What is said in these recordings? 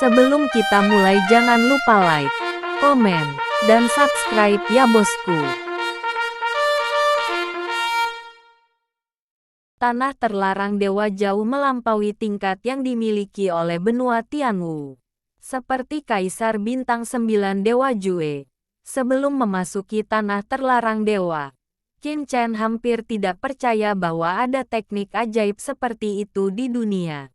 Sebelum kita mulai jangan lupa like, komen, dan subscribe ya bosku. Tanah terlarang dewa jauh melampaui tingkat yang dimiliki oleh benua Tianwu. Seperti Kaisar Bintang 9 Dewa Jue. Sebelum memasuki tanah terlarang dewa, Qin Chen hampir tidak percaya bahwa ada teknik ajaib seperti itu di dunia.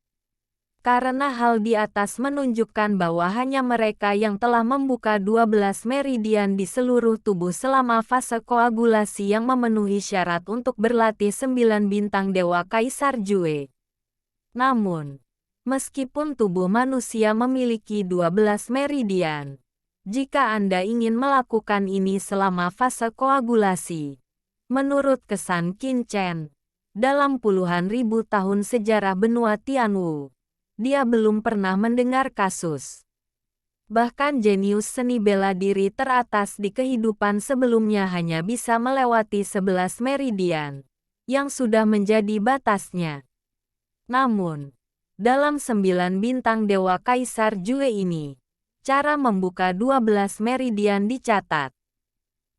Karena hal di atas menunjukkan bahwa hanya mereka yang telah membuka 12 meridian di seluruh tubuh selama fase koagulasi yang memenuhi syarat untuk berlatih 9 bintang dewa Kaisar Jue. Namun, meskipun tubuh manusia memiliki 12 meridian, jika Anda ingin melakukan ini selama fase koagulasi, menurut kesan Qin Chen, dalam puluhan ribu tahun sejarah benua Tianwu, dia belum pernah mendengar kasus. Bahkan jenius seni bela diri teratas di kehidupan sebelumnya hanya bisa melewati 11 meridian, yang sudah menjadi batasnya. Namun, dalam 9 bintang dewa Kaisar Jue ini, cara membuka 12 meridian dicatat.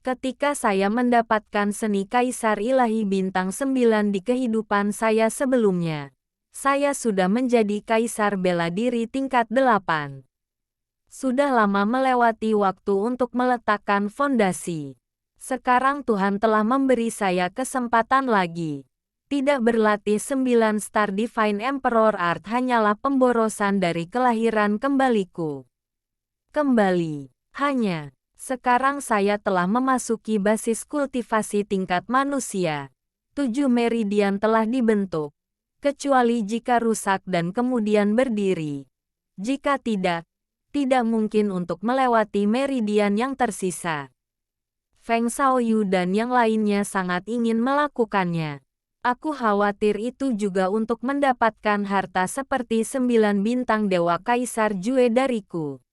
Ketika saya mendapatkan seni Kaisar Ilahi bintang 9 di kehidupan saya sebelumnya, saya sudah menjadi kaisar bela diri tingkat 8. Sudah lama melewati waktu untuk meletakkan fondasi. Sekarang Tuhan telah memberi saya kesempatan lagi. Tidak berlatih 9 Star Divine Emperor Art hanyalah pemborosan dari kelahiran kembaliku. Kembali. Hanya, sekarang saya telah memasuki basis kultivasi tingkat manusia. 7 meridian telah dibentuk. Kecuali jika rusak dan kemudian berdiri. Jika tidak, tidak mungkin untuk melewati meridian yang tersisa. Feng Xiaoyu dan yang lainnya sangat ingin melakukannya. Aku khawatir itu juga untuk mendapatkan harta seperti 9 bintang dewa Kaisar Jue dariku.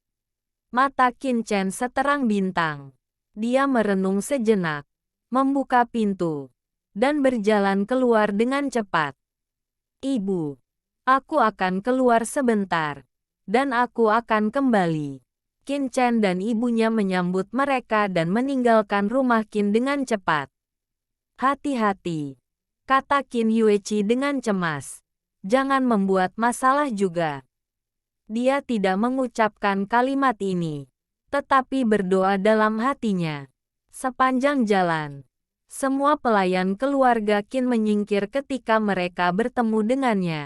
Mata Qin Chen seterang bintang. Dia merenung sejenak, membuka pintu, dan berjalan keluar dengan cepat. Ibu, aku akan keluar sebentar, dan aku akan kembali. Qin Chen dan ibunya menyambut mereka dan meninggalkan rumah Qin dengan cepat. Hati-hati, kata Qin Yueqi dengan cemas. Jangan membuat masalah juga. Dia tidak mengucapkan kalimat ini, tetapi berdoa dalam hatinya. Sepanjang jalan, semua pelayan keluarga Qin menyingkir ketika mereka bertemu dengannya.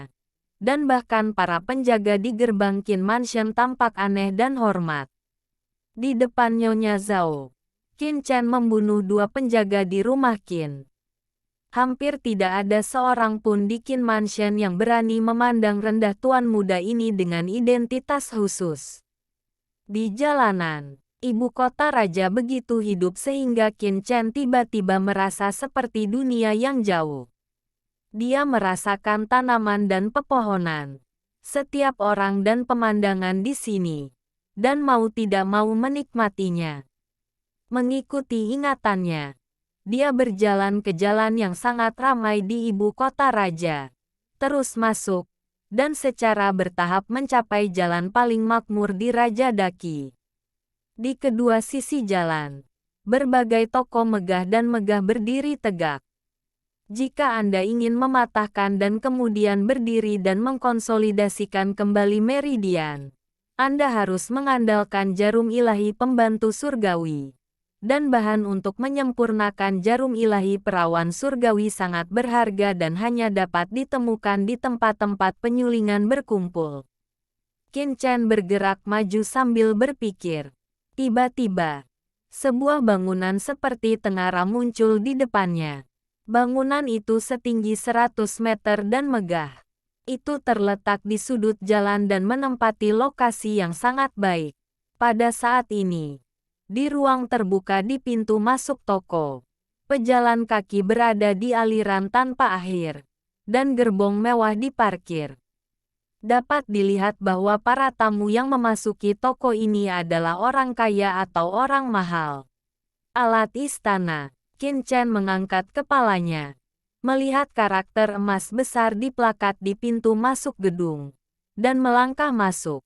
Dan bahkan para penjaga di gerbang Qin Mansion tampak aneh dan hormat. Di depan Nyonya Zhao, Qin Chen membunuh 2 penjaga di rumah Qin. Hampir tidak ada seorang pun di Qin Mansion yang berani memandang rendah tuan muda ini dengan identitas khusus. Di jalanan, ibu kota raja begitu hidup sehingga Qin Chen tiba-tiba merasa seperti dunia yang jauh. Dia merasakan tanaman dan pepohonan, setiap orang dan pemandangan di sini, dan mau tidak mau menikmatinya. Mengikuti ingatannya, dia berjalan ke jalan yang sangat ramai di ibu kota raja, terus masuk, dan secara bertahap mencapai jalan paling makmur di Raja Daki. Di kedua sisi jalan, berbagai toko megah dan megah berdiri tegak. Jika Anda ingin mematahkan dan kemudian berdiri dan mengkonsolidasikan kembali meridian, Anda harus mengandalkan jarum ilahi pembantu surgawi. Dan bahan untuk menyempurnakan jarum ilahi perawan surgawi sangat berharga dan hanya dapat ditemukan di tempat-tempat penyulingan berkumpul. Qin Chen bergerak maju sambil berpikir. Tiba-tiba, sebuah bangunan seperti tengara muncul di depannya. Bangunan itu setinggi 100 meter dan megah. Itu terletak di sudut jalan dan menempati lokasi yang sangat baik. Pada saat ini, di ruang terbuka di pintu masuk toko, pejalan kaki berada di aliran tanpa akhir, dan gerbong mewah diparkir. Dapat dilihat bahwa para tamu yang memasuki toko ini adalah orang kaya atau orang mahal. Alat istana. Qin Chen mengangkat kepalanya, melihat karakter emas besar di plakat di pintu masuk gedung, dan melangkah masuk.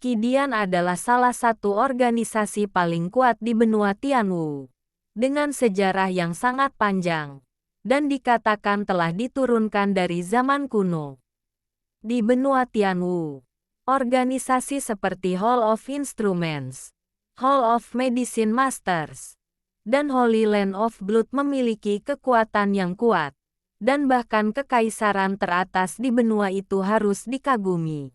Qidian adalah salah satu organisasi paling kuat di benua Tianwu, dengan sejarah yang sangat panjang, dan dikatakan telah diturunkan dari zaman kuno. Di benua Tianwu, organisasi seperti Hall of Instruments, Hall of Medicine Masters, dan Holy Land of Blood memiliki kekuatan yang kuat, dan bahkan kekaisaran teratas di benua itu harus dikagumi.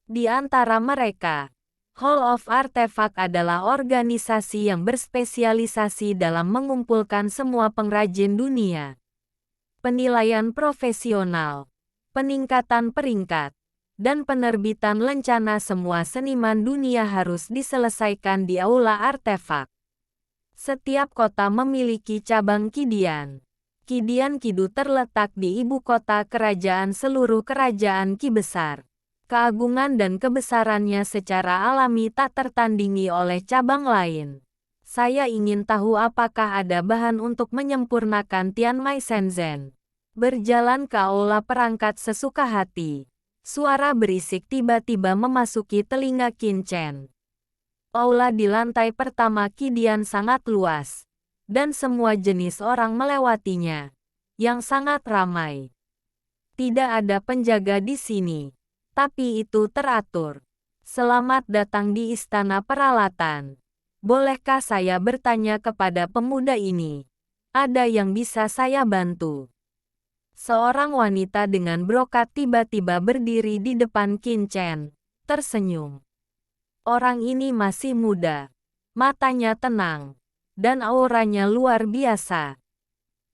Di antara mereka, Hall of Artifact adalah organisasi yang berspesialisasi dalam mengumpulkan semua pengrajin dunia. Penilaian profesional, peningkatan peringkat, dan penerbitan lencana semua seniman dunia harus diselesaikan di Aula Artefak. Setiap kota memiliki cabang Qidian. Qidian Qidu terletak di ibu kota kerajaan seluruh kerajaan Qi besar. Keagungan dan kebesarannya secara alami tak tertandingi oleh cabang lain. Saya ingin tahu apakah ada bahan untuk menyempurnakan Tianmai Shenzhen. Berjalan ke aula perangkat sesuka hati. Suara berisik tiba-tiba memasuki telinga Qin Chen. Aula di lantai pertama Qidian sangat luas, dan semua jenis orang melewatinya, yang sangat ramai. Tidak ada penjaga di sini. Tapi itu teratur. Selamat datang di Istana Peralatan. Bolehkah saya bertanya kepada pemuda ini? Ada yang bisa saya bantu? Seorang wanita dengan brokat tiba-tiba berdiri di depan Qin Chen, tersenyum. Orang ini masih muda, matanya tenang, dan auranya luar biasa.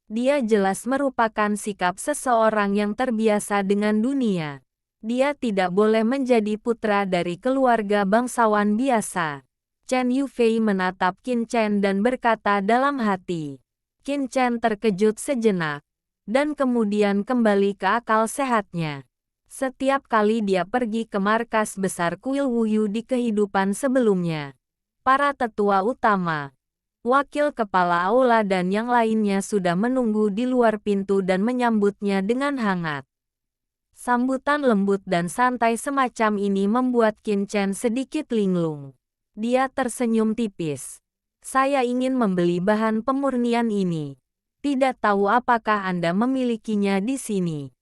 Dia jelas merupakan sikap seseorang yang terbiasa dengan dunia. Dia tidak boleh menjadi putra dari keluarga bangsawan biasa. Chen Yufei menatap Qin Chen dan berkata dalam hati. Qin Chen terkejut sejenak, dan kemudian kembali ke akal sehatnya. Setiap kali dia pergi ke markas besar kuil Wuyu di kehidupan sebelumnya, para tetua utama, wakil kepala aula dan yang lainnya sudah menunggu di luar pintu dan menyambutnya dengan hangat. Sambutan lembut dan santai semacam ini membuat Qin Chen sedikit linglung. Dia tersenyum tipis. Saya ingin membeli bahan pemurnian ini. Tidak tahu apakah Anda memilikinya di sini.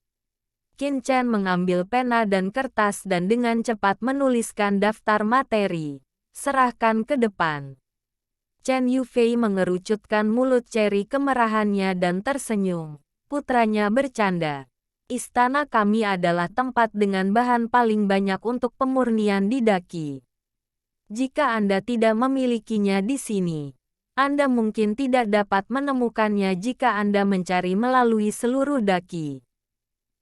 Qin Chen mengambil pena dan kertas dan dengan cepat menuliskan daftar materi. Serahkan ke depan. Chen Yufei mengerucutkan mulut ceri kemerahannya dan tersenyum. Putranya bercanda. Istana kami adalah tempat dengan bahan paling banyak untuk pemurnian di daki. Jika Anda tidak memilikinya di sini, Anda mungkin tidak dapat menemukannya jika Anda mencari melalui seluruh daki.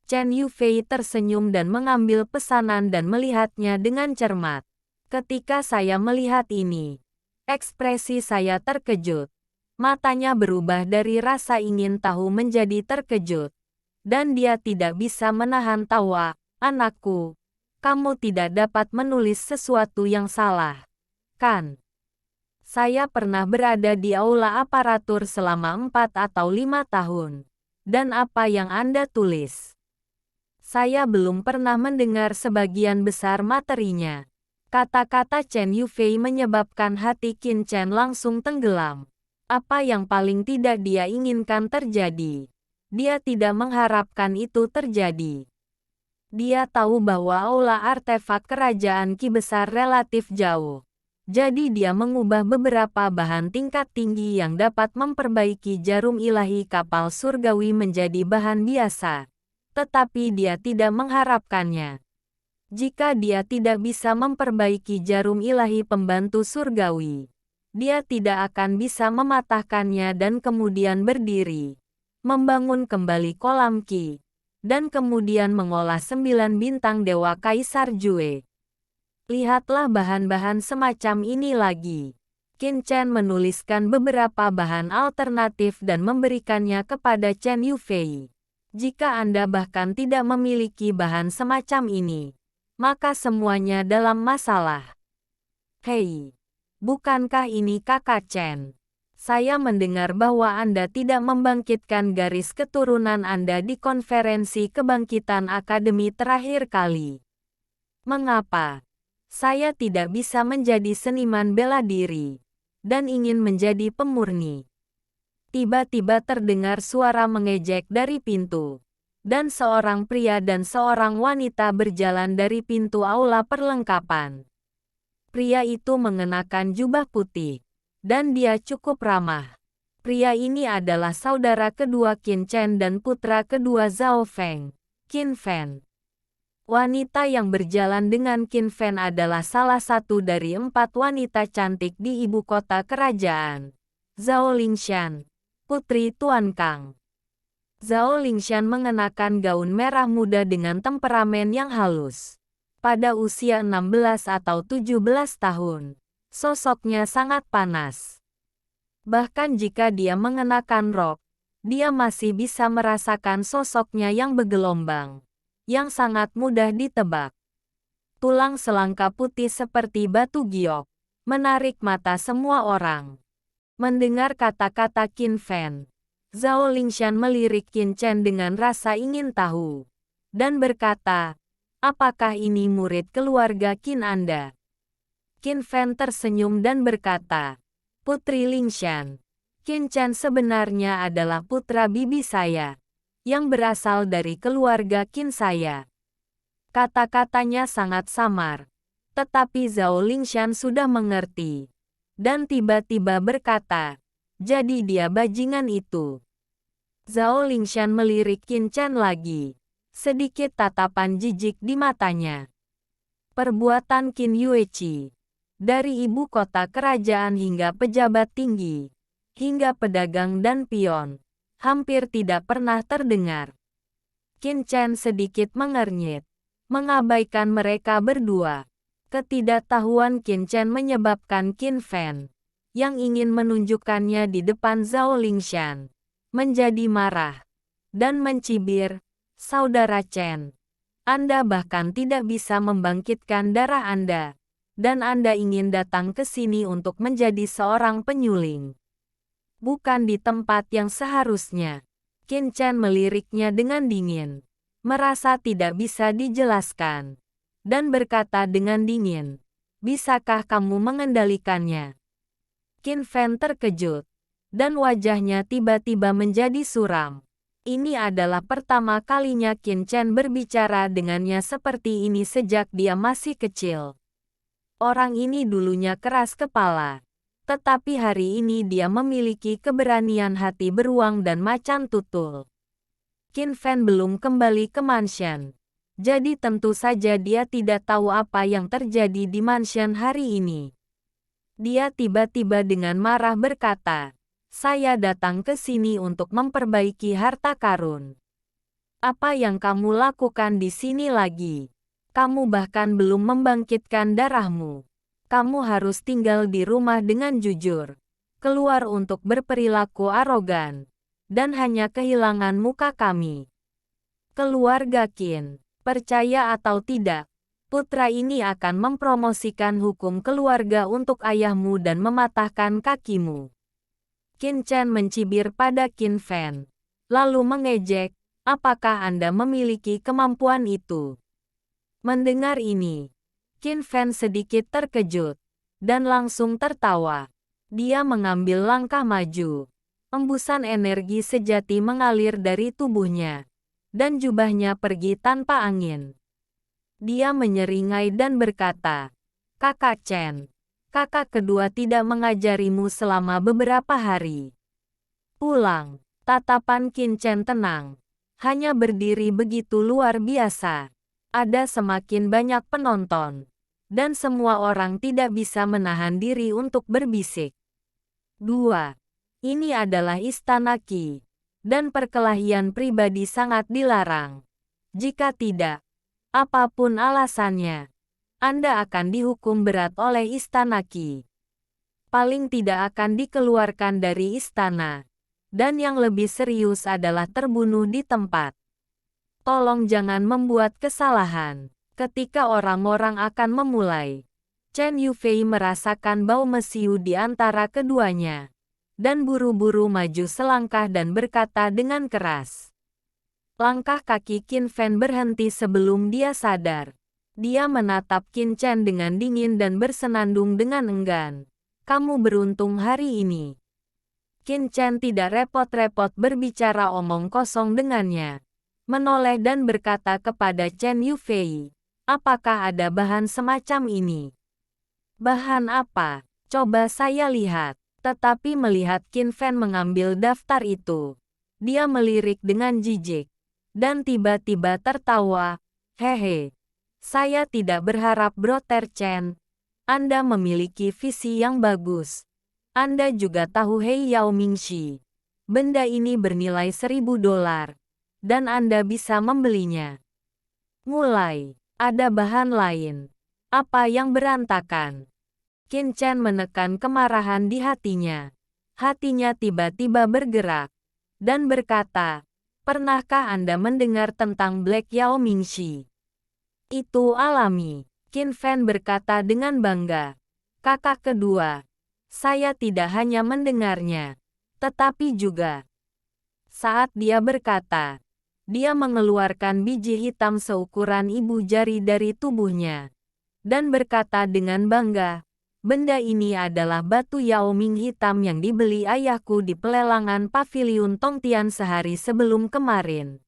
Chen Yufei tersenyum dan mengambil pesanan dan melihatnya dengan cermat. Ketika saya melihat ini, ekspresi saya terkejut. Matanya berubah dari rasa ingin tahu menjadi terkejut. Dan dia tidak bisa menahan tawa. Anakku, kamu tidak dapat menulis sesuatu yang salah, kan? Saya pernah berada di aula aparatur selama 4 atau 5 tahun. Dan apa yang Anda tulis? Saya belum pernah mendengar sebagian besar materinya. Kata-kata Chen Yufei menyebabkan hati Qin Chen langsung tenggelam. Apa yang paling tidak dia inginkan terjadi? Dia tidak mengharapkan itu terjadi. Dia tahu bahwa aula artefak kerajaan Qi besar relatif jauh. Jadi dia mengubah beberapa bahan tingkat tinggi yang dapat memperbaiki jarum ilahi kapal surgawi menjadi bahan biasa. Tetapi dia tidak mengharapkannya. Jika dia tidak bisa memperbaiki jarum ilahi pembantu surgawi, dia tidak akan bisa mematahkannya dan kemudian berdiri. Membangun kembali kolam Qi, dan kemudian mengolah 9 bintang Dewa Kaisar Jue. Lihatlah bahan-bahan semacam ini lagi. Qin Chen menuliskan beberapa bahan alternatif dan memberikannya kepada Chen Yufei. Jika Anda bahkan tidak memiliki bahan semacam ini, maka semuanya dalam masalah. Hei, bukankah ini kakak Chen? Saya mendengar bahwa Anda tidak membangkitkan garis keturunan Anda di konferensi kebangkitan akademi terakhir kali. Mengapa? Saya tidak bisa menjadi seniman bela diri dan ingin menjadi pemurni. Tiba-tiba terdengar suara mengejek dari pintu, dan seorang pria dan seorang wanita berjalan dari pintu aula perlengkapan. Pria itu mengenakan jubah putih, dan dia cukup ramah. Pria ini adalah saudara kedua Qin Chen dan putra kedua Zhao Feng, Qin Fan. Wanita yang berjalan dengan Qin Fan adalah salah satu dari 4 wanita cantik di ibu kota kerajaan, Zhao Lingshan, putri Tuan Kang. Zhao Lingshan mengenakan gaun merah muda dengan temperamen yang halus. Pada usia 16 atau 17 tahun, sosoknya sangat panas. Bahkan jika dia mengenakan rok, dia masih bisa merasakan sosoknya yang bergelombang, yang sangat mudah ditebak. Tulang selangka putih seperti batu giok, menarik mata semua orang. Mendengar kata-kata Qin Fan, Zhao Lingshan melirik Qin Chen dengan rasa ingin tahu, dan berkata, "Apakah ini murid keluarga Qin Anda?" Qin Fan tersenyum dan berkata, "Putri Lingshan, Qin Chen sebenarnya adalah putra bibi saya, yang berasal dari keluarga Qin saya." Kata-katanya sangat samar, tetapi Zhao Lingshan sudah mengerti, dan tiba-tiba berkata, "Jadi dia bajingan itu." Zhao Lingshan melirik Qin Chen lagi, sedikit tatapan jijik di matanya. Perbuatan Qin Yueqi, dari ibu kota kerajaan hingga pejabat tinggi, hingga pedagang dan pion, hampir tidak pernah terdengar. Qin Chen sedikit mengernyit, mengabaikan mereka berdua. Ketidaktahuan Qin Chen menyebabkan Qin Fan, yang ingin menunjukkannya di depan Zhao Lingshan, menjadi marah dan mencibir, "Saudara Chen, Anda bahkan tidak bisa membangkitkan darah Anda, dan Anda ingin datang ke sini untuk menjadi seorang penyuling. Bukan di tempat yang seharusnya." Qin Chen meliriknya dengan dingin, merasa tidak bisa dijelaskan, dan berkata dengan dingin, "Bisakah kamu mengendalikannya?" Qin Fan terkejut, dan wajahnya tiba-tiba menjadi suram. Ini adalah pertama kalinya Qin Chen berbicara dengannya seperti ini sejak dia masih kecil. Orang ini dulunya keras kepala, tetapi hari ini dia memiliki keberanian hati beruang dan macan tutul. Qin Fan belum kembali ke mansion, jadi tentu saja dia tidak tahu apa yang terjadi di mansion hari ini. Dia tiba-tiba dengan marah berkata, "Saya datang ke sini untuk memperbaiki harta karun. Apa yang kamu lakukan di sini lagi? Kamu bahkan belum membangkitkan darahmu. Kamu harus tinggal di rumah dengan jujur, keluar untuk berperilaku arogan, dan hanya kehilangan muka kami." Keluarga Qin, percaya atau tidak, putra ini akan mempromosikan hukum keluarga untuk ayahmu dan mematahkan kakimu. Qin Chen mencibir pada Qin Fan, lalu mengejek, "Apakah Anda memiliki kemampuan itu?" Mendengar ini, Qin Fan sedikit terkejut, dan langsung tertawa. Dia mengambil langkah maju. Embusan energi sejati mengalir dari tubuhnya, dan jubahnya pergi tanpa angin. Dia menyeringai dan berkata, "Kakak Chen, kakak kedua tidak mengajarimu selama beberapa hari. Pulang." Tatapan Qin Chen tenang, hanya berdiri begitu luar biasa. Ada semakin banyak penonton, dan semua orang tidak bisa menahan diri untuk berbisik. 2. Ini adalah istana Qi, dan perkelahian pribadi sangat dilarang. Jika tidak, apapun alasannya, Anda akan dihukum berat oleh istana Qi. Paling tidak akan dikeluarkan dari istana, dan yang lebih serius adalah terbunuh di tempat. Tolong jangan membuat kesalahan. Ketika orang-orang akan memulai, Chen Yufei merasakan bau mesiu di antara keduanya, dan buru-buru maju selangkah dan berkata dengan keras. Langkah kaki Qin Fan berhenti sebelum dia sadar. Dia menatap Qin Chen dengan dingin dan bersenandung dengan enggan. Kamu beruntung hari ini. Qin Chen tidak repot-repot berbicara omong kosong dengannya. Menoleh dan berkata kepada Chen Yufei, apakah ada bahan semacam ini? Bahan apa? Coba saya lihat. Tetapi melihat Qin Fen mengambil daftar itu, dia melirik dengan jijik. Dan tiba-tiba tertawa, hehe. Saya tidak berharap Brother Chen. Anda memiliki visi yang bagus. Anda juga tahu Hei Yao Mingxi. Benda ini bernilai $1000. Dan Anda bisa membelinya. Mulai. Ada bahan lain. Apa yang berantakan? Qin Chen menekan kemarahan di hatinya. Hatinya tiba-tiba bergerak. Dan berkata, pernahkah Anda mendengar tentang Black Yao Mingxi? Itu alami. Qin Fen berkata dengan bangga. Kakak kedua. Saya tidak hanya mendengarnya. Tetapi juga. Saat dia berkata, dia mengeluarkan biji hitam seukuran ibu jari dari tubuhnya. Dan berkata dengan bangga, benda ini adalah batu Yao Ming hitam yang dibeli ayahku di pelelangan paviliun Tongtian sehari sebelum kemarin.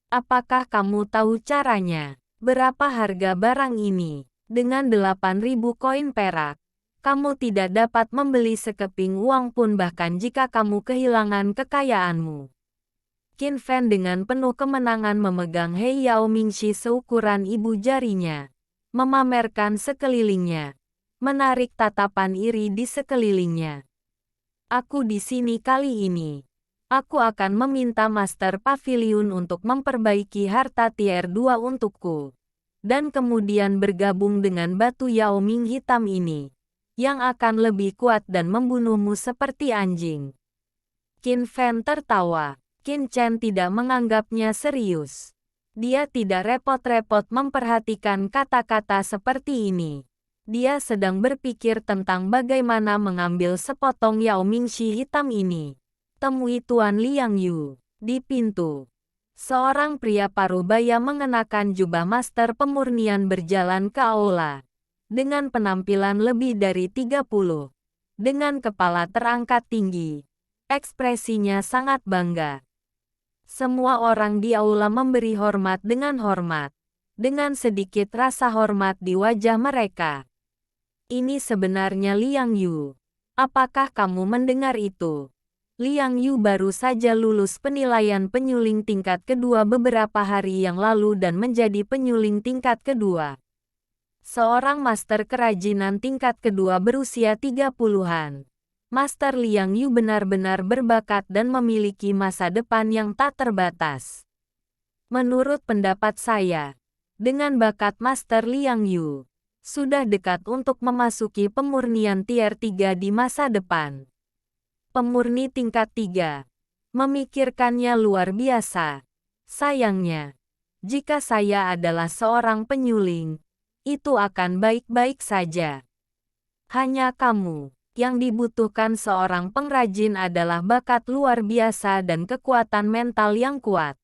Apakah kamu tahu caranya? Berapa harga barang ini? Dengan 8.000 koin perak, kamu tidak dapat membeli sekeping uang pun bahkan jika kamu kehilangan kekayaanmu. Qin Fen dengan penuh kemenangan memegang Hei Yao Mingxi seukuran ibu jarinya, memamerkan sekelilingnya, menarik tatapan iri di sekelilingnya. Aku di sini kali ini. Aku akan meminta Master Pavilion untuk memperbaiki harta tier 2 untukku. Dan kemudian bergabung dengan batu Yao Ming hitam ini. Yang akan lebih kuat dan membunuhmu seperti anjing. Qin Fen tertawa. Qin Chen tidak menganggapnya serius. Dia tidak repot-repot memperhatikan kata-kata seperti ini. Dia sedang berpikir tentang bagaimana mengambil sepotong Yao Mingxi hitam ini. Temui Tuan Liang Yu. Di pintu. Seorang pria parubaya mengenakan jubah master pemurnian berjalan ke aula. Dengan penampilan lebih dari 30. Dengan kepala terangkat tinggi. Ekspresinya sangat bangga. Semua orang di aula memberi hormat dengan hormat. Dengan sedikit rasa hormat di wajah mereka. Ini sebenarnya Liang Yu. Apakah kamu mendengar itu? Liang Yu baru saja lulus penilaian penyuling tingkat kedua beberapa hari yang lalu dan menjadi penyuling tingkat kedua. Seorang master kerajinan tingkat kedua berusia 30-an. Master Liang Yu benar-benar berbakat dan memiliki masa depan yang tak terbatas. Menurut pendapat saya, dengan bakat Master Liang Yu, sudah dekat untuk memasuki pemurnian tier 3 di masa depan. Pemurni tingkat 3. Memikirkannya luar biasa. Sayangnya, jika saya adalah seorang penyuling, itu akan baik-baik saja. Hanya kamu, yang dibutuhkan seorang pengrajin adalah bakat luar biasa dan kekuatan mental yang kuat.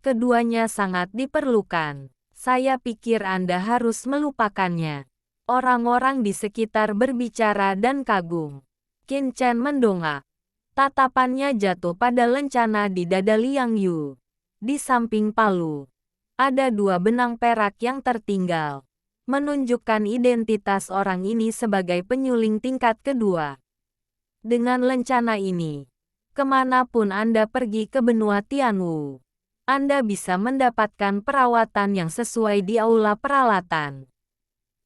Keduanya sangat diperlukan. Saya pikir Anda harus melupakannya. Orang-orang di sekitar berbicara dan kagum. Qin Chen mendongak. Tatapannya jatuh pada lencana di dada Liang Yu. Di samping palu, ada 2 benang perak yang tertinggal, menunjukkan identitas orang ini sebagai penyuling tingkat kedua. Dengan lencana ini, kemanapun Anda pergi ke benua Tianwu, Anda bisa mendapatkan perawatan yang sesuai di aula peralatan.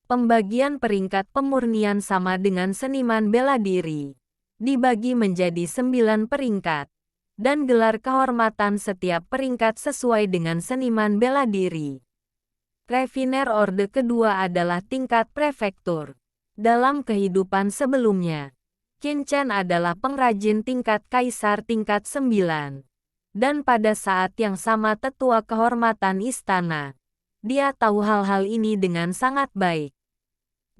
Pembagian peringkat pemurnian sama dengan seniman bela diri. Dibagi menjadi 9 peringkat. Dan gelar kehormatan setiap peringkat sesuai dengan seniman bela diri. Refiner Orde kedua adalah tingkat prefektur. Dalam kehidupan sebelumnya, Qin Chen adalah pengrajin tingkat kaisar tingkat 9. Dan pada saat yang sama tetua kehormatan istana. Dia tahu hal-hal ini dengan sangat baik.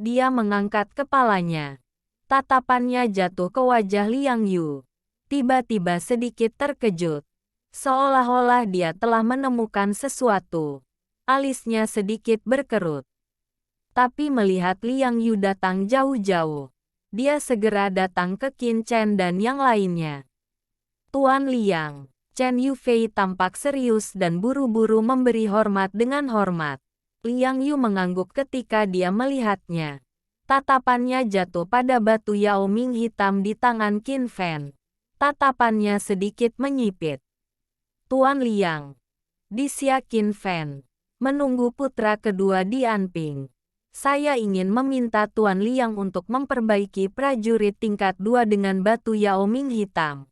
Dia mengangkat kepalanya. Tatapannya jatuh ke wajah Liang Yu. Tiba-tiba sedikit terkejut. Seolah-olah dia telah menemukan sesuatu. Alisnya sedikit berkerut. Tapi melihat Liang Yu datang jauh-jauh, dia segera datang ke Qin Chen dan yang lainnya. Tuan Liang, Chen Yufei tampak serius dan buru-buru memberi hormat dengan hormat. Liang Yu mengangguk ketika dia melihatnya. Tatapannya jatuh pada batu Yao Ming hitam di tangan Qin Fan. Tatapannya sedikit menyipit. Tuan Liang, di Xia Qin Fan, menunggu putra kedua di Anping. Saya ingin meminta Tuan Liang untuk memperbaiki prajurit tingkat 2 dengan batu Yao Ming hitam.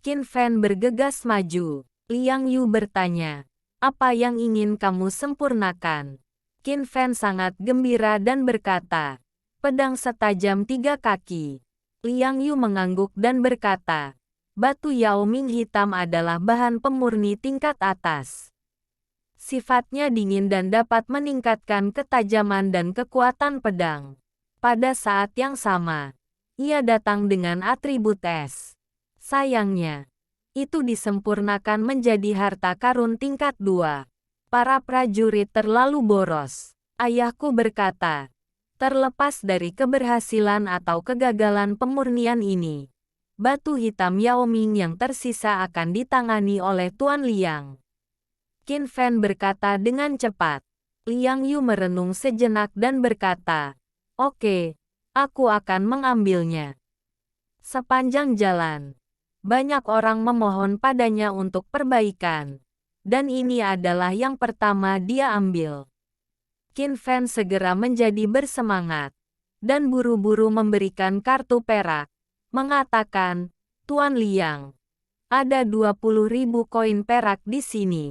Qin Fan bergegas maju. Liang Yu bertanya, apa yang ingin kamu sempurnakan? Qin Fan sangat gembira dan berkata, pedang setajam 3 kaki. Liang Yu mengangguk dan berkata, batu Yao Ming hitam adalah bahan pemurni tingkat atas. Sifatnya dingin dan dapat meningkatkan ketajaman dan kekuatan pedang. Pada saat yang sama, ia datang dengan atribut es. Sayangnya, itu disempurnakan menjadi harta karun tingkat 2. Para prajurit terlalu boros. Ayahku berkata, terlepas dari keberhasilan atau kegagalan pemurnian ini, batu hitam Yao Ming yang tersisa akan ditangani oleh Tuan Liang. Qin Fan berkata dengan cepat. Liang Yu merenung sejenak dan berkata, oke, aku akan mengambilnya. Sepanjang jalan, banyak orang memohon padanya untuk perbaikan. Dan ini adalah yang pertama dia ambil. Qin Fan segera menjadi bersemangat. Dan buru-buru memberikan kartu perak. Mengatakan, Tuan Liang, ada 20.000 koin perak di sini.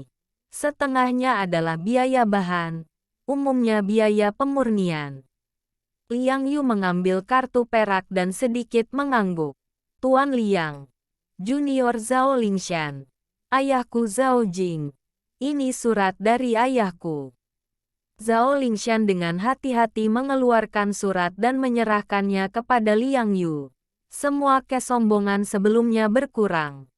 Setengahnya adalah biaya bahan, umumnya biaya pemurnian. Liang Yu mengambil kartu perak dan sedikit mengangguk. Tuan Liang, Junior Zhao Lingshan, ayahku Zhao Jing. Ini surat dari ayahku. Zhao Lingshan dengan hati-hati mengeluarkan surat dan menyerahkannya kepada Liang Yu. Semua kesombongan sebelumnya berkurang.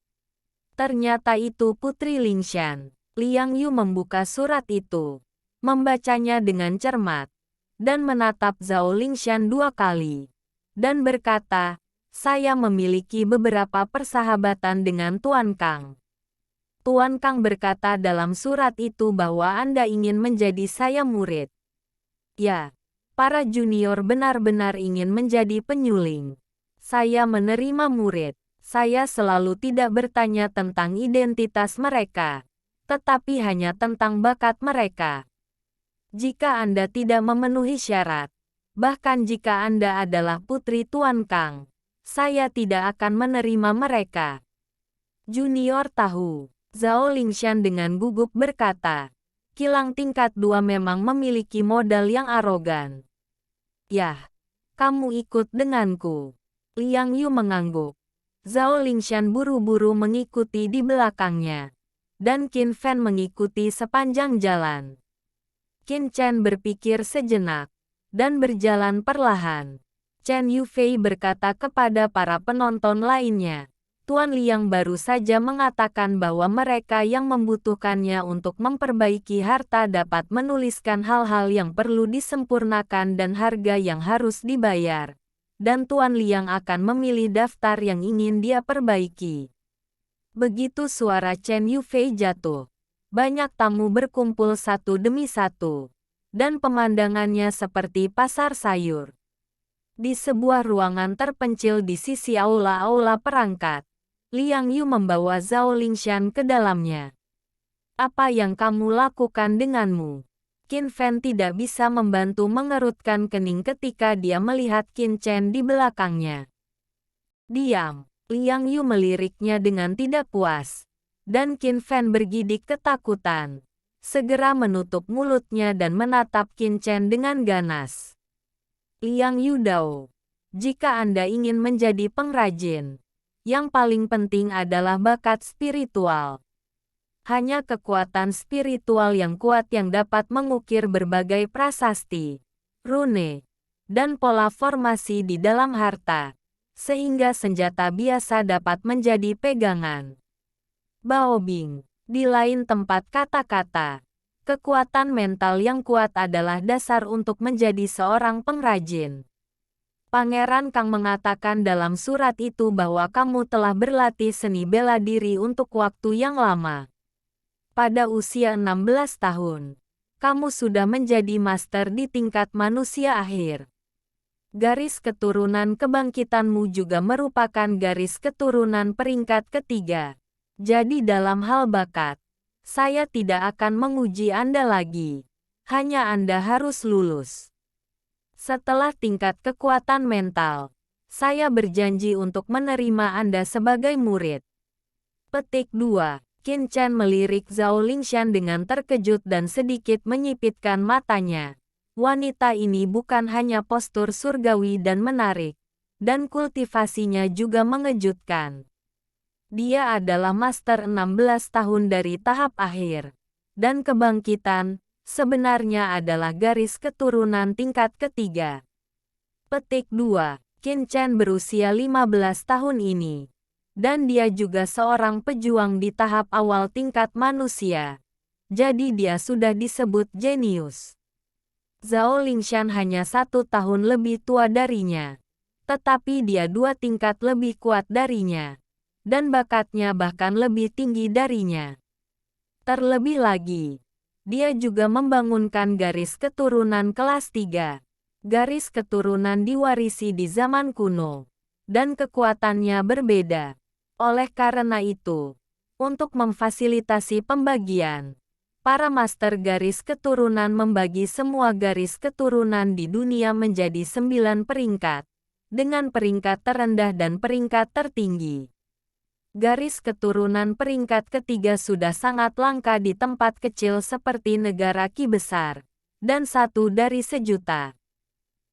Ternyata itu Putri Lingshan. Liang Yu membuka surat itu, membacanya dengan cermat, dan menatap Zhao Lingshan 2 kali, dan berkata, saya memiliki beberapa persahabatan dengan Tuan Kang. Tuan Kang berkata dalam surat itu bahwa Anda ingin menjadi saya murid. Ya, para junior benar-benar ingin menjadi penyuling. Saya menerima murid. Saya selalu tidak bertanya tentang identitas mereka, tetapi hanya tentang bakat mereka. Jika Anda tidak memenuhi syarat, bahkan jika Anda adalah putri Tuan Kang, saya tidak akan menerima mereka. Junior tahu, Zhao Lingshan dengan gugup berkata, kilang tingkat 2 memang memiliki modal yang arogan. Yah, kamu ikut denganku. Liang Yu mengangguk. Zhao Lingshan buru-buru mengikuti di belakangnya. Dan Qin Fan mengikuti sepanjang jalan. Qin Chen berpikir sejenak, dan berjalan perlahan. Chen Yufei berkata kepada para penonton lainnya, Tuan Liang baru saja mengatakan bahwa mereka yang membutuhkannya untuk memperbaiki harta dapat menuliskan hal-hal yang perlu disempurnakan dan harga yang harus dibayar. Dan Tuan Liang akan memilih daftar yang ingin dia perbaiki. Begitu suara Chen Yufei jatuh, banyak tamu berkumpul satu demi satu, dan pemandangannya seperti pasar sayur. Di sebuah ruangan terpencil di sisi aula-aula perangkat, Liang Yu membawa Zhao Lingshan ke dalamnya. Apa yang kamu lakukan denganmu? Qin Fan tidak bisa membantu mengerutkan kening ketika dia melihat Qin Chen di belakangnya. Diam. Liang Yu meliriknya dengan tidak puas, dan Qin Fan bergidik ketakutan. Segera menutup mulutnya dan menatap Qin Chen dengan ganas. Liang Yu Dao, jika Anda ingin menjadi pengrajin, yang paling penting adalah bakat spiritual. Hanya kekuatan spiritual yang kuat yang dapat mengukir berbagai prasasti, rune, dan pola formasi di dalam harta, sehingga senjata biasa dapat menjadi pegangan. Baobing, di lain tempat kata-kata, Kekuatan mental yang kuat adalah dasar untuk menjadi seorang pengrajin. Pangeran Kang mengatakan dalam surat itu bahwa kamu telah berlatih seni bela diri untuk waktu yang lama. Pada usia 16 tahun, kamu sudah menjadi master di tingkat manusia akhir. Garis keturunan kebangkitanmu juga merupakan garis keturunan peringkat ketiga. Jadi dalam hal bakat, saya tidak akan menguji Anda lagi. Hanya Anda harus lulus. Setelah tingkat kekuatan mental, saya berjanji untuk menerima Anda sebagai murid. Petik 2. Qin Chen melirik Zhao Lingshan dengan terkejut dan sedikit menyipitkan matanya. Wanita ini bukan hanya postur surgawi dan menarik, dan kultivasinya juga mengejutkan. Dia adalah master 16 tahun dari tahap akhir. Dan kebangkitan, sebenarnya adalah garis keturunan tingkat ketiga. Petik 2. Qin Chen berusia 15 tahun ini. Dan dia juga seorang pejuang di tahap awal tingkat manusia. Jadi dia sudah disebut jenius. Zhao Lingshan hanya 1 tahun lebih tua darinya. Tetapi dia 2 tingkat lebih kuat darinya. Dan bakatnya bahkan lebih tinggi darinya. Terlebih lagi, dia juga membangunkan garis keturunan kelas 3. Garis keturunan diwarisi di zaman kuno. Dan kekuatannya berbeda. Oleh karena itu, untuk memfasilitasi pembagian, para master garis keturunan membagi semua garis keturunan di dunia menjadi 9 peringkat, dengan peringkat terendah dan peringkat tertinggi. Garis keturunan peringkat ketiga sudah sangat langka di tempat kecil seperti negara Qi besar, dan 1 dari sejuta.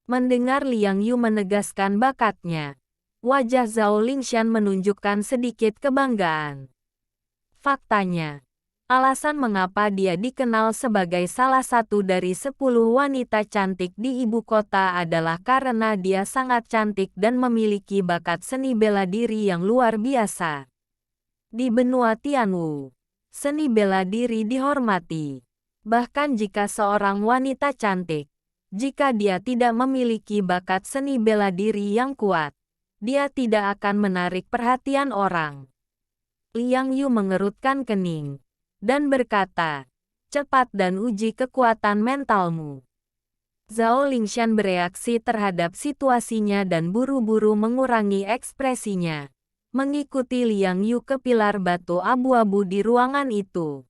Mendengar Liang Yu menegaskan bakatnya, wajah Zhao Lingshan menunjukkan sedikit kebanggaan. Faktanya, alasan mengapa dia dikenal sebagai salah satu dari 10 wanita cantik di ibu kota adalah karena dia sangat cantik dan memiliki bakat seni bela diri yang luar biasa. Di benua Tianwu, seni bela diri dihormati. Bahkan jika seorang wanita cantik, jika dia tidak memiliki bakat seni bela diri yang kuat, dia tidak akan menarik perhatian orang. Liang Yu mengerutkan kening dan berkata, cepat dan uji kekuatan mentalmu. Zhao Lingshan bereaksi terhadap situasinya dan buru-buru mengurangi ekspresinya, mengikuti Liang Yu ke pilar batu abu-abu di ruangan itu.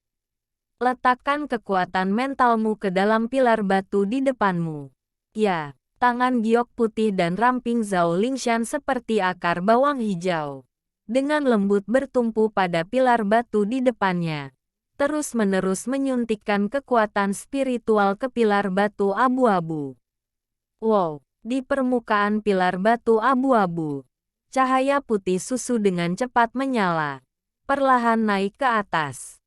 Letakkan kekuatan mentalmu ke dalam pilar batu di depanmu. Ya, tangan giok putih dan ramping Zhao Lingshan seperti akar bawang hijau. Dengan lembut bertumpu pada pilar batu di depannya. Terus-menerus menyuntikkan kekuatan spiritual ke pilar batu abu-abu. Wow, di permukaan pilar batu abu-abu, cahaya putih susu dengan cepat menyala, perlahan naik ke atas.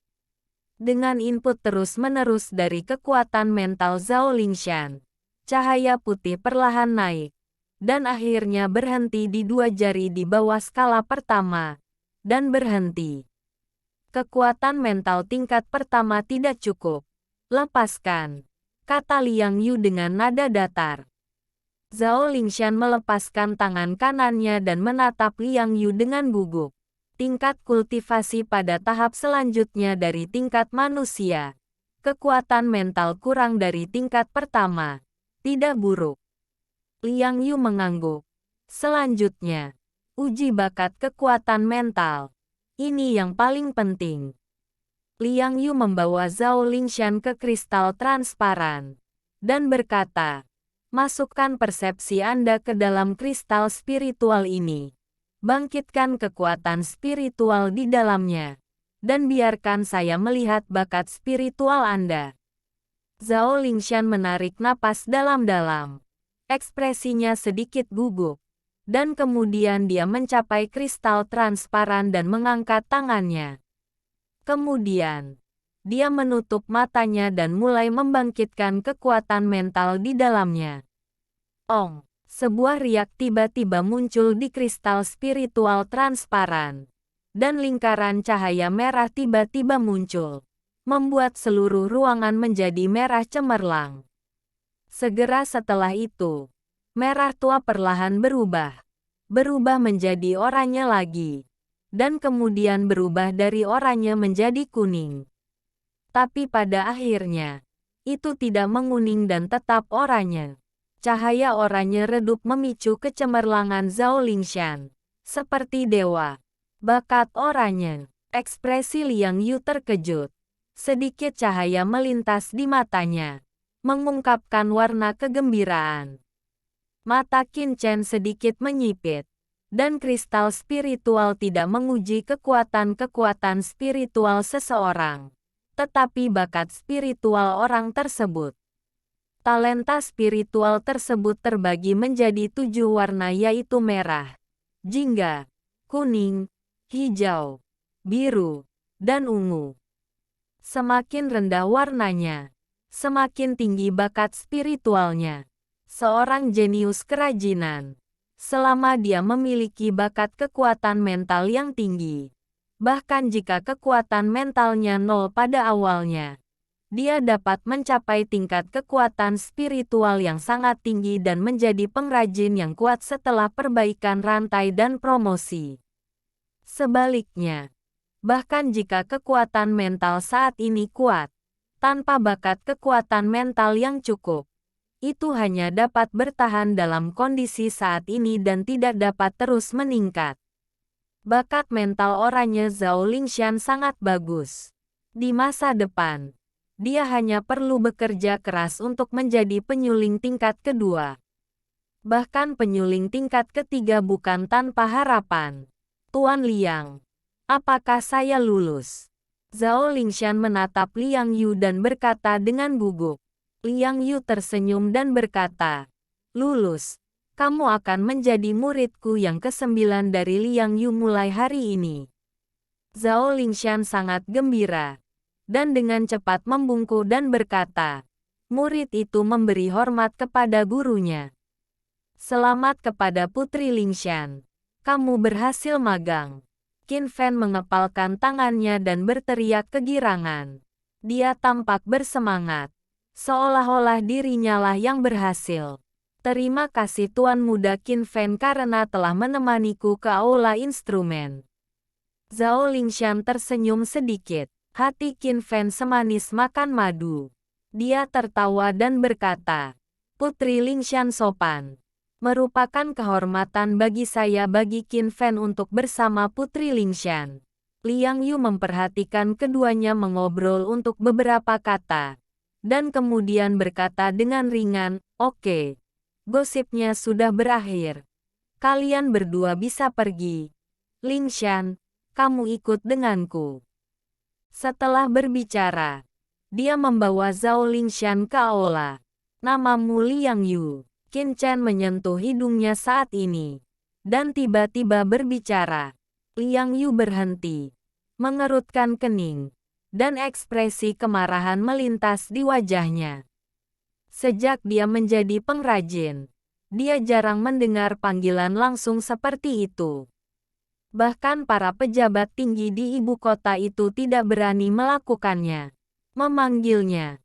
Dengan input terus-menerus dari kekuatan mental Zhao Lingshan, cahaya putih perlahan naik, dan akhirnya berhenti di 2 jari di bawah skala pertama, dan berhenti. Kekuatan mental tingkat pertama tidak cukup. Lepaskan, kata Liang Yu dengan nada datar. Zhao Lingshan melepaskan tangan kanannya dan menatap Liang Yu dengan gugup. Tingkat kultivasi pada tahap selanjutnya dari tingkat manusia. Kekuatan mental kurang dari tingkat pertama. Tidak buruk. Liang Yu mengangguk. Selanjutnya, uji bakat kekuatan mental. Ini yang paling penting. Liang Yu membawa Zhao Lingshan ke kristal transparan dan berkata, masukkan persepsi Anda ke dalam kristal spiritual ini. Bangkitkan kekuatan spiritual di dalamnya, dan biarkan saya melihat bakat spiritual Anda. Zhao Lingshan menarik napas dalam-dalam. Ekspresinya sedikit gugup. Dan kemudian dia mencapai kristal transparan dan mengangkat tangannya. Kemudian, dia menutup matanya dan mulai membangkitkan kekuatan mental di dalamnya. Ong, sebuah riak tiba-tiba muncul di kristal spiritual transparan. Dan lingkaran cahaya merah tiba-tiba muncul. membuat seluruh ruangan menjadi merah cemerlang. Segera setelah itu, merah tua perlahan berubah menjadi oranye lagi, dan kemudian berubah dari oranye menjadi kuning. Tapi pada akhirnya, itu tidak menguning dan tetap oranye. Cahaya oranye redup memicu kecemerlangan Zhao Lingshan. Seperti dewa. Bakat oranye. Ekspresi Liang Yu terkejut. Sedikit cahaya melintas di matanya, mengungkapkan warna kegembiraan. Mata Qin Chen sedikit menyipit, dan kristal spiritual tidak menguji kekuatan-kekuatan spiritual seseorang, tetapi bakat spiritual orang tersebut. Talenta spiritual tersebut terbagi menjadi 7 warna, yaitu merah, jingga, kuning, hijau, biru, dan ungu. Semakin rendah warnanya, semakin tinggi bakat spiritualnya. Seorang jenius kerajinan, selama dia memiliki bakat kekuatan mental yang tinggi, bahkan jika kekuatan mentalnya nol pada awalnya, dia dapat mencapai tingkat kekuatan spiritual yang sangat tinggi dan menjadi pengrajin yang kuat setelah perbaikan rantai dan promosi. Sebaliknya, bahkan jika kekuatan mental saat ini kuat, tanpa bakat kekuatan mental yang cukup, itu hanya dapat bertahan dalam kondisi saat ini dan tidak dapat terus meningkat. Bakat mental oranye Zhao Lingshan sangat bagus. Di masa depan, dia hanya perlu bekerja keras untuk menjadi penyuling tingkat kedua. Bahkan penyuling tingkat ketiga bukan tanpa harapan. Tuan Liang, apakah saya lulus? Zhao Lingshan menatap Liang Yu dan berkata dengan gugup. Liang Yu tersenyum dan berkata, "Lulus, kamu akan menjadi muridku yang ke-9 dari Liang Yu mulai hari ini." Zhao Lingshan sangat gembira, dan dengan cepat membungkuk dan berkata, murid itu memberi hormat kepada gurunya. "Selamat kepada Putri Lingshan. Kamu berhasil magang." Qin Fan mengepalkan tangannya dan berteriak kegirangan. Dia tampak bersemangat, seolah-olah dirinya lah yang berhasil. "Terima kasih Tuan Muda Qin Fan karena telah menemaniku ke aula instrumen." Zhao Lingshan tersenyum sedikit. Hati Qin Fan semanis makan madu. Dia tertawa dan berkata, "Putri Lingshan sopan. Merupakan kehormatan bagi saya bagi Qin Fan untuk bersama Putri Lingshan." Liang Yu memperhatikan keduanya mengobrol untuk beberapa kata, dan kemudian berkata dengan ringan, "Oke, gosipnya sudah berakhir. Kalian berdua bisa pergi. Lingshan, kamu ikut denganku." Setelah berbicara, dia membawa Zhao Lingshan ke aula. "Namamu Liang Yu." Qin Chen menyentuh hidungnya saat ini, dan tiba-tiba berbicara. Liang Yu berhenti, mengerutkan kening, dan ekspresi kemarahan melintas di wajahnya. Sejak dia menjadi pengrajin, dia jarang mendengar panggilan langsung seperti itu. Bahkan para pejabat tinggi di ibu kota itu tidak berani melakukannya. Memanggilnya,